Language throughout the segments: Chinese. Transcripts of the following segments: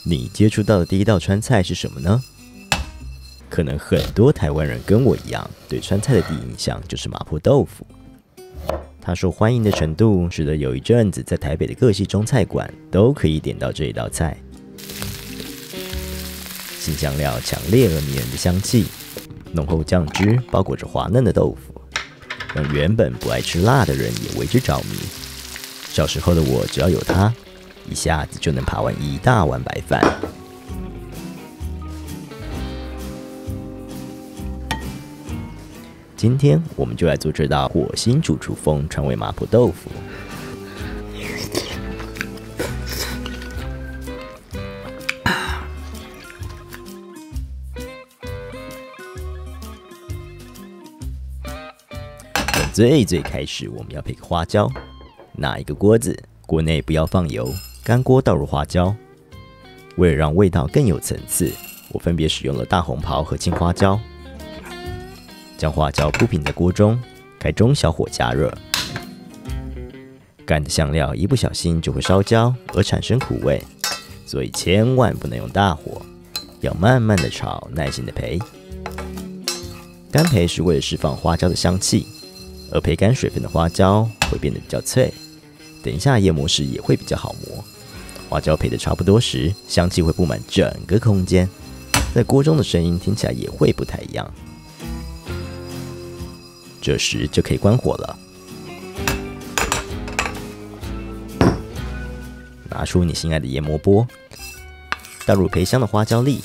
你接触到的第一道川菜是什么呢？可能很多台湾人跟我一样，对川菜的第一印象就是麻婆豆腐。它受欢迎的程度，使得有一阵子在台北的各系中菜馆都可以点到这一道菜。辛香料强烈而迷人的香气，浓厚酱汁包裹着滑嫩的豆腐，让原本不爱吃辣的人也为之着迷。小时候的我，只要有它，一下子就能扒完一大碗白饭。今天我们就来做这道火星主厨风川味麻婆豆腐。最开始，我们要配个花椒。拿一个锅子，锅内不要放油，干锅倒入花椒。为了让味道更有层次，我分别使用了大红袍和青花椒。将花椒铺平在锅中，开中小火加热。干的香料一不小心就会烧焦而产生苦味，所以千万不能用大火，要慢慢的炒，耐心的焙。干焙是为了释放花椒的香气，而焙干水分的花椒会变得比较脆，等一下研磨时也会比较好磨。花椒焙得差不多时，香气会布满整个空间，在锅中的声音听起来也会不太一样。这时就可以关火了。拿出你心爱的研磨钵，倒入焙香的花椒粒，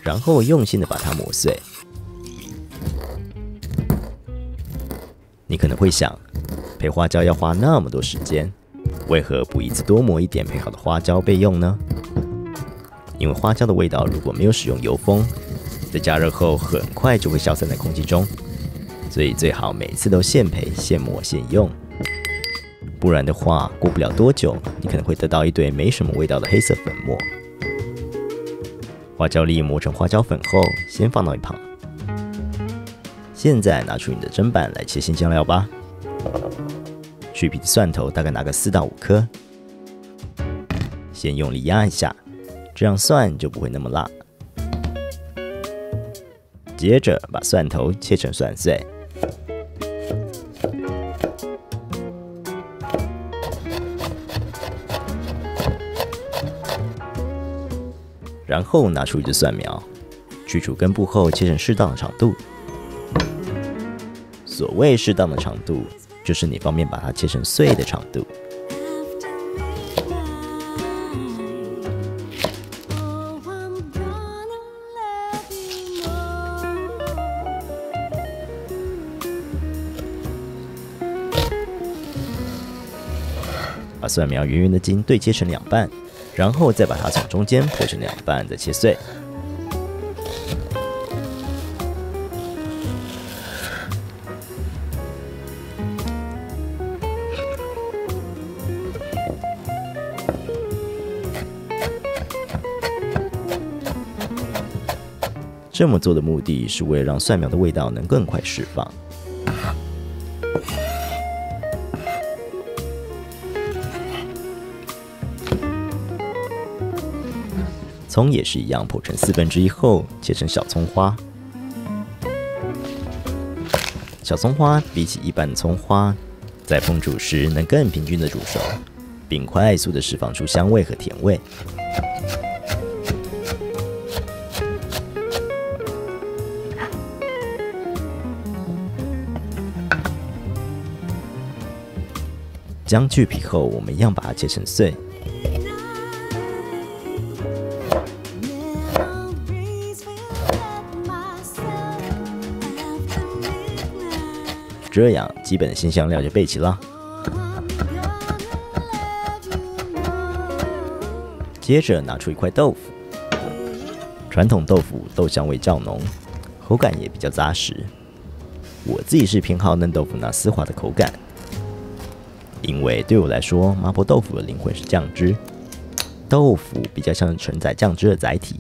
然后用心的把它磨碎。你可能会想，焙花椒要花那么多时间，为何不一次多磨一点焙好的花椒备用呢？因为花椒的味道如果没有使用油封，在加热后很快就会消散在空气中，所以最好每次都现焙、现磨、现用，不然的话，过不了多久，你可能会得到一堆没什么味道的黑色粉末。花椒粒磨成花椒粉后，先放到一旁。现在拿出你的砧板来切新香料吧。去皮的蒜头大概拿个4到5颗，先用力压一下，这样蒜就不会那么辣。接着把蒜头切成蒜碎，然后拿出一只蒜苗，去除根部后切成适当的长度。所谓适当的长度，就是你方便把它切成碎的长度。把蒜苗圆圆的筋对切成2半，然后再把它从中间剖成2半，再切碎。这么做的目的是为了让蒜苗的味道能更快释放。葱也是一样，剖成1/4后切成小葱花。小葱花比起一般的葱花，在烹煮时能更平均的煮熟，并快速的释放出香味和甜味。姜去皮后，我们一样把它切成碎。这样，基本的辛香料就备齐了。接着拿出一块豆腐，传统豆腐豆香味较浓，口感也比较扎实。我自己是偏好嫩豆腐那丝滑的口感，因为对我来说，麻婆豆腐的灵魂是酱汁，豆腐比较像是承载酱汁的载体。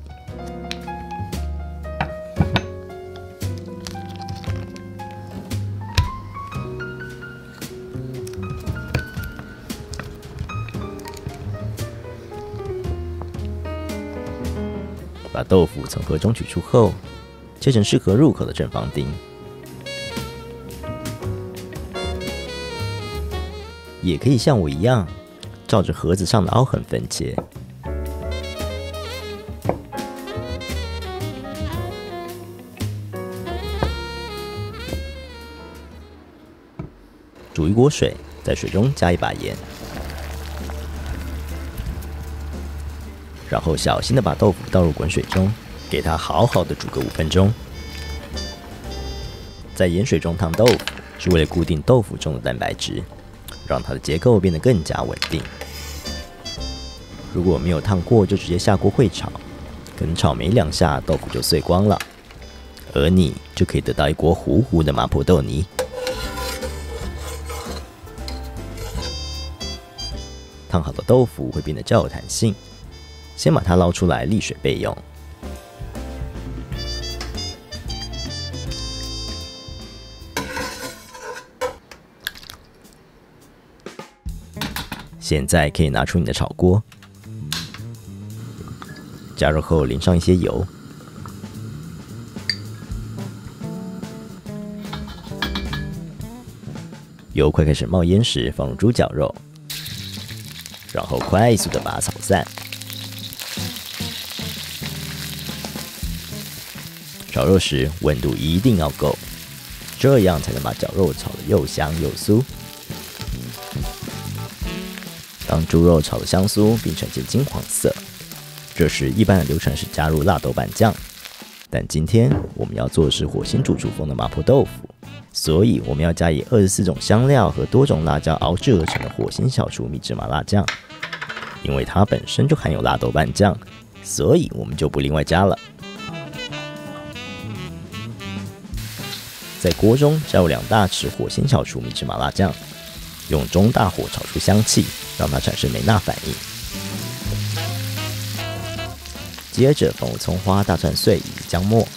把豆腐从盒中取出后，切成适合入口的正方丁。也可以像我一样，照着盒子上的凹痕分切。煮一锅水，在水中加一把盐，然后小心的把豆腐倒入滚水中，给它好好的煮个5分钟。在盐水中烫豆腐，是为了固定豆腐中的蛋白质，让它的结构变得更加稳定。如果没有烫过就直接下锅会炒，可能炒没2下豆腐就碎光了，而你就可以得到一锅糊糊的麻婆豆泥。烫好的豆腐会变得较有弹性，先把它捞出来沥水备用。现在可以拿出你的炒锅，加热后淋上一些油，油快开始冒烟时，放入猪脚肉，然后快速的把它炒散。炒肉时温度一定要够，这样才能把绞肉炒得又香又酥。当猪肉炒得香酥并呈现金黄色，这时一般的流程是加入辣豆瓣酱，但今天我们要做的是火星主厨风的麻婆豆腐，所以我们要加以24种香料和多种辣椒熬制而成的火星小厨秘制麻辣酱。因为它本身就含有辣豆瓣酱，所以我们就不另外加了。在锅中加入2大匙火星小厨秘制麻辣酱，用中大火炒出香气，让它产生梅纳反应。接着放入葱花、大蒜碎以及姜末，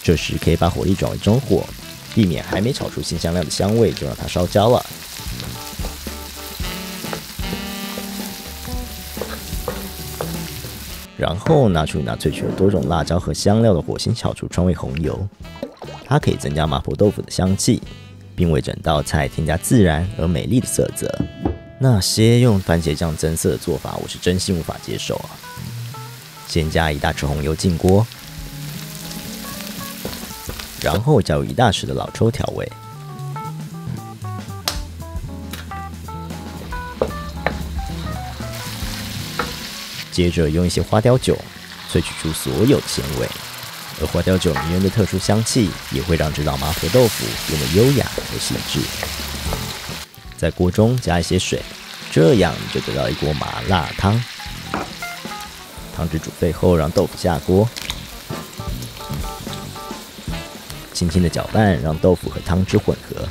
这时可以把火力转为中火，避免还没炒出新香料的香味就让它烧焦了。然后拿出那萃取了多种辣椒和香料的火星小厨川味红油，它可以增加麻婆豆腐的香气，并为整道菜添加自然而美丽的色泽。那些用番茄酱增色的做法，我是真心无法接受啊！先加1大匙红油进锅，然后加入1大匙的老抽调味，接着用一些花雕酒萃取出所有的鲜味，而花雕酒迷人的特殊香气也会让这道麻婆豆腐变得优雅而细致。在锅中加一些水，这样你就得到一锅麻辣汤。汤汁煮沸后，让豆腐下锅，轻轻的搅拌，让豆腐和汤汁混合。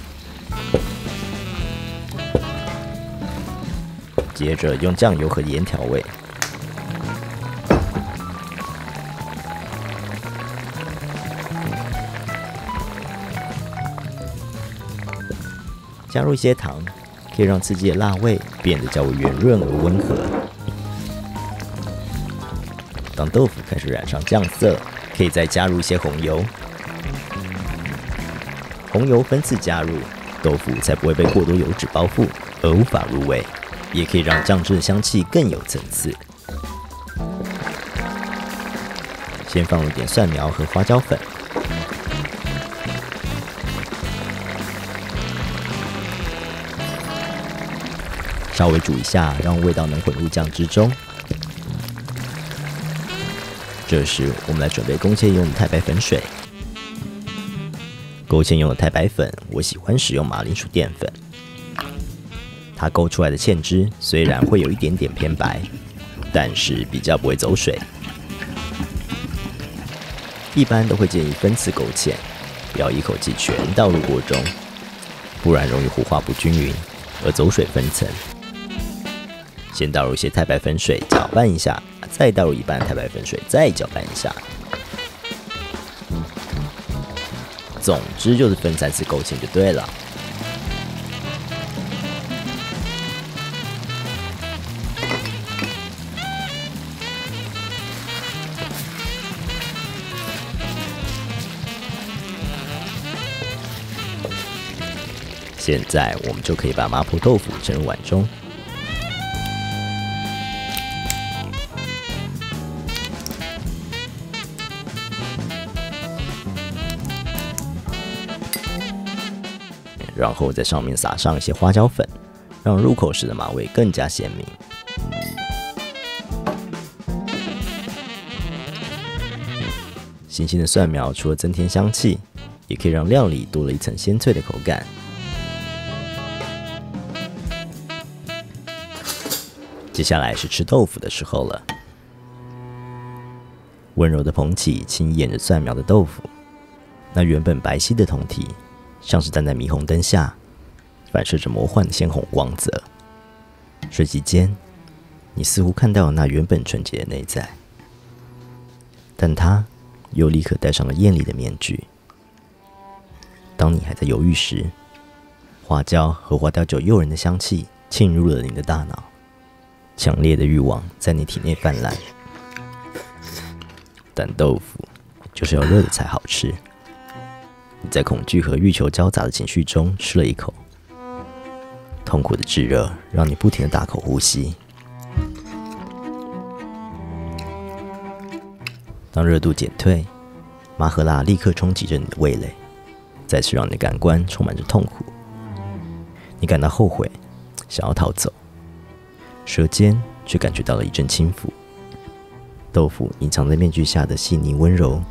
接着用酱油和盐调味。加入一些糖，可以让刺激的辣味变得较为圆润而温和。当豆腐开始染上酱色，可以再加入一些红油。红油分次加入，豆腐才不会被过多油脂包覆而无法入味，也可以让酱汁的香气更有层次。先放入点蒜苗和花椒粉。稍微煮一下，让味道能混入酱汁中。这时，我们来准备勾芡用的太白粉水。勾芡用的太白粉，我喜欢使用马铃薯淀粉。它勾出来的芡汁虽然会有一点点偏白，但是比较不会走水。一般都会建议分次勾芡，不要一口气全倒入锅中，不然容易糊化不均匀而走水分层。先倒入一些太白粉水，搅拌一下，再倒入一半的太白粉水，再搅拌一下。总之就是分3次勾芡就对了。现在我们就可以把麻婆豆腐盛入碗中。然后在上面撒上一些花椒粉，让入口时的麻味更加鲜明。新鲜的蒜苗除了增添香气，也可以让料理多了一层鲜脆的口感。接下来是吃豆腐的时候了，温柔的蓬起轻掩着蒜苗的豆腐，那原本白皙的酮体，像是站在霓虹灯下，反射着魔幻的鲜红光泽。瞬息间，你似乎看到了那原本纯洁的内在，但它又立刻戴上了艳丽的面具。当你还在犹豫时，花椒和花雕酒诱人的香气沁入了你的大脑，强烈的欲望在你体内泛滥。但豆腐就是要热的才好吃。你在恐惧和欲求交杂的情绪中吃了一口，痛苦的炙热让你不停地大口呼吸。当热度减退，麻和辣立刻冲击着你的味蕾，再次让你的感官充满着痛苦。你感到后悔，想要逃走，舌尖却感觉到了一阵轻抚。豆腐隐藏在面具下的细腻温柔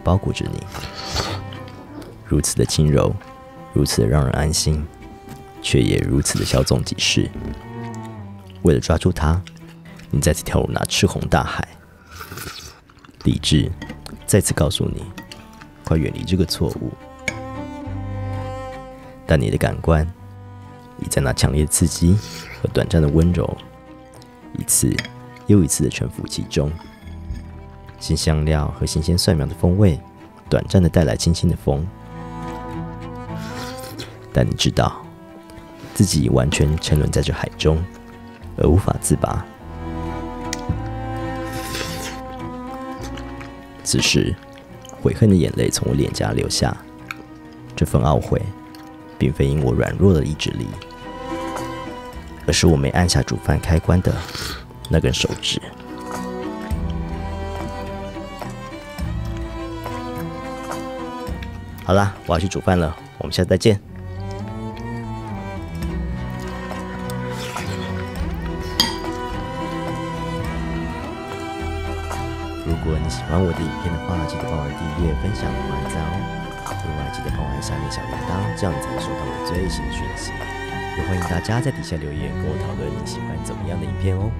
包裹着你，如此的轻柔，如此的让人安心，却也如此的稍纵即逝。为了抓住它，你再次跳入那赤红大海。理智再次告诉你，快远离这个错误。但你的感官已在那强烈的刺激和短暂的温柔，一次又一次的沉浮其中。新香料和新鲜蒜苗的风味，短暂的带来清新的风。但你知道，自己完全沉沦在这海中，而无法自拔。此时，悔恨的眼泪从我脸颊流下。这份懊悔，并非因我软弱的意志力，而是我没按下煮饭开关的那根手指。好啦，我要去煮饭了，我们下次再见。如果你喜欢我的影片的话，记得帮我订阅、分享、按赞哦。另外，记得帮我按下面小铃铛，这样你才能收到我最新的讯息。也欢迎大家在底下留言跟我讨论你喜欢怎么样的影片哦。